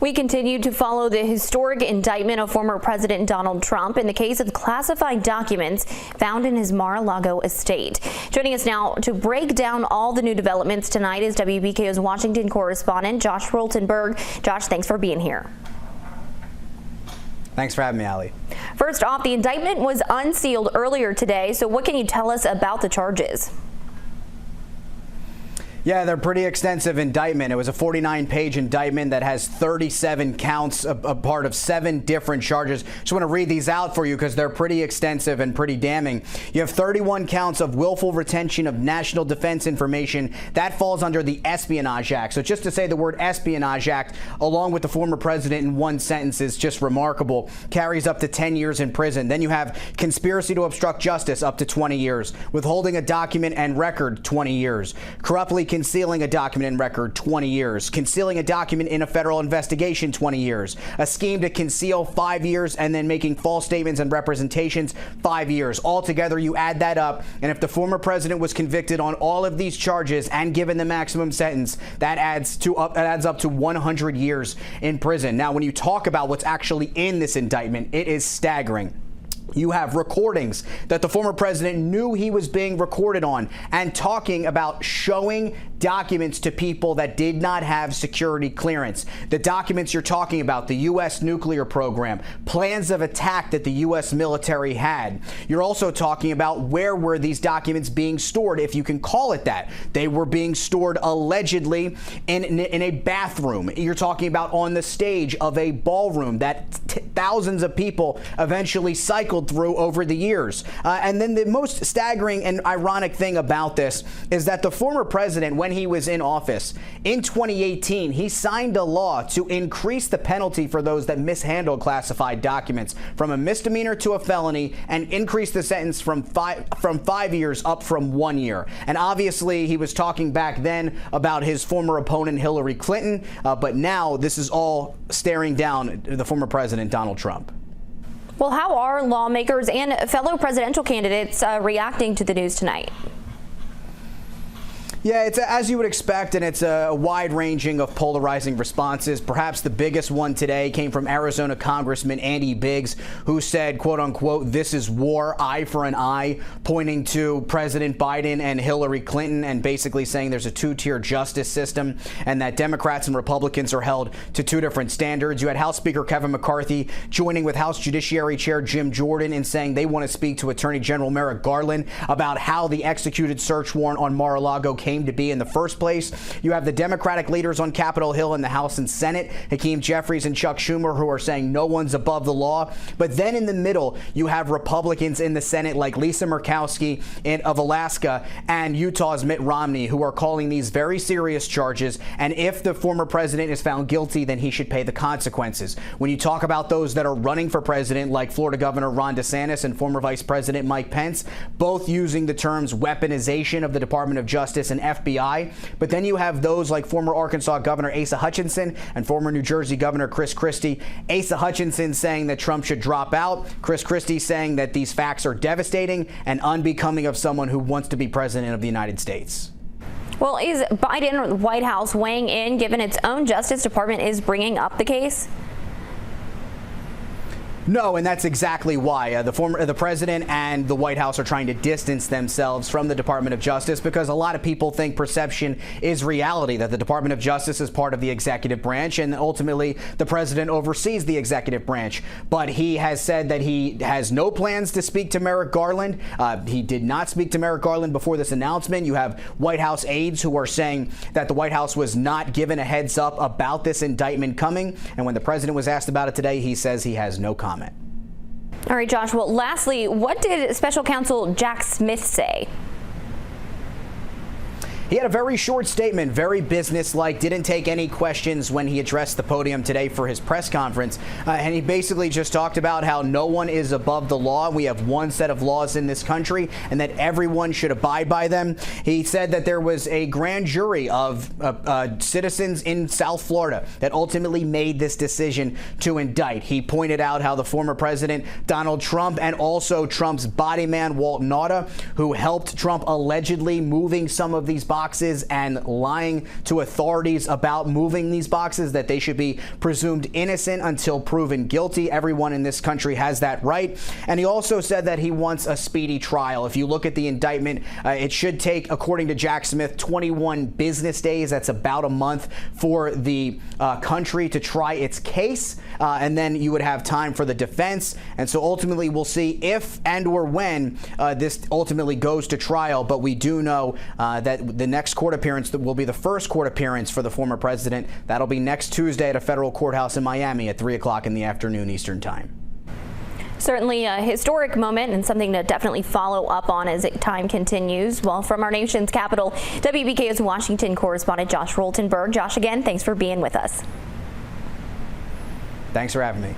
We continue to follow the historic indictment of former President Donald Trump in the case of classified documents found in his Mar-a-Lago estate. Joining us now to break down all the new developments tonight is WBKO's Washington Correspondent Josh Rultenberg. Josh, thanks for being here. Thanks for having me, Allie. First off, the indictment was unsealed earlier today, so what can you tell us about the charges? Yeah, they're pretty extensive indictment. It was a 49-page indictment that has 37 counts, a part of 7 different charges. Just want to read these out for you because they're pretty extensive and pretty damning. You have 31 counts of willful retention of national defense information. That falls under the Espionage Act. So just to say the word Espionage Act, along with the former president in one sentence, is just remarkable. Carries up to 10 years in prison. Then you have conspiracy to obstruct justice, up to 20 years. Withholding a document and record, 20 years. Corruptly concealing a document and record, 20 years. Concealing a document in a federal investigation, 20 years. A scheme to conceal, 5 years, and then making false statements and representations, 5 years. Altogether, you add that up, and if the former president was convicted on all of these charges and given the maximum sentence, that adds up to 100 years in prison. Now, when you talk about what's actually in this indictment, it is staggering. You have recordings that the former president knew he was being recorded on and talking about showing documents to people that did not have security clearance. The documents you're talking about, the U.S. nuclear program, plans of attack that the U.S. military had. You're also talking about where were these documents being stored, if you can call it that. They were being stored allegedly in a bathroom. You're talking about on the stage of a ballroom that thousands of people eventually cycled through over the years. And then the most staggering and ironic thing about this is that the former president, when he was in office in 2018, he signed a law to increase the penalty for those that mishandled classified documents from a misdemeanor to a felony and increase the sentence from 5 years up from 1 year. And obviously he was talking back then about his former opponent Hillary Clinton, but now this is all staring down the former president Donald Trump. Well, how are lawmakers and fellow presidential candidates reacting to the news tonight? Yeah, it's as you would expect, and it's a wide ranging of polarizing responses. Perhaps the biggest one today came from Arizona Congressman Andy Biggs, who said, quote unquote, "This is war, eye for an eye," pointing to President Biden and Hillary Clinton and basically saying there's a two-tier justice system and that Democrats and Republicans are held to 2 different standards. You had House Speaker Kevin McCarthy joining with House Judiciary Chair Jim Jordan in saying they want to speak to Attorney General Merrick Garland about how the executed search warrant on Mar-a-Lago came to be in the first place. You have the Democratic leaders on Capitol Hill in the House and Senate, Hakeem Jeffries and Chuck Schumer, who are saying no one's above the law. But then in the middle, you have Republicans in the Senate like Lisa Murkowski of Alaska and Utah's Mitt Romney, who are calling these very serious charges. And if the former president is found guilty, then he should pay the consequences. When you talk about those that are running for president, like Florida Governor Ron DeSantis and former Vice President Mike Pence, both using the terms weaponization of the Department of Justice and FBI. But then you have those like former Arkansas Governor Asa Hutchinson and former New Jersey Governor Chris Christie. Asa Hutchinson saying that Trump should drop out. Chris Christie saying that these facts are devastating and unbecoming of someone who wants to be president of the United States. Well, is Biden or the White House weighing in, given its own Justice Department is bringing up the case? No, and that's exactly why the president and the White House are trying to distance themselves from the Department of Justice, because a lot of people think perception is reality, that the Department of Justice is part of the executive branch and ultimately the president oversees the executive branch. But he has said that he has no plans to speak to Merrick Garland. He did not speak to Merrick Garland before this announcement. You have White House aides who are saying that the White House was not given a heads up about this indictment coming. And when the president was asked about it today, he says he has no comment. All right, Josh. Well, lastly, what did Special Counsel Jack Smith say? He had a very short statement, very businesslike, didn't take any questions when he addressed the podium today for his press conference. And he basically just talked about how no one is above the law. We have one set of laws in this country and that everyone should abide by them. He said that there was a grand jury of citizens in South Florida that ultimately made this decision to indict. He pointed out how the former president, Donald Trump, and also Trump's body man, Walt Nauta, who helped Trump allegedly moving some of these body boxes and lying to authorities about moving these boxes, that they should be presumed innocent until proven guilty. Everyone in this country has that right. And he also said that he wants a speedy trial. If you look at the indictment, it should take, according to Jack Smith, 21 business days. That's about a month for the country to try its case. And then you would have time for the defense. And so ultimately we'll see if and or when this ultimately goes to trial. But we do know that the next court appearance that will be the first court appearance for the former president. That'll be next Tuesday at a federal courthouse in Miami at 3 o'clock in the afternoon Eastern time. Certainly a historic moment and something to definitely follow up on as time continues. Well, from our nation's capital, WBKO's Washington correspondent Josh Rultenberg. Josh, again, thanks for being with us. Thanks for having me.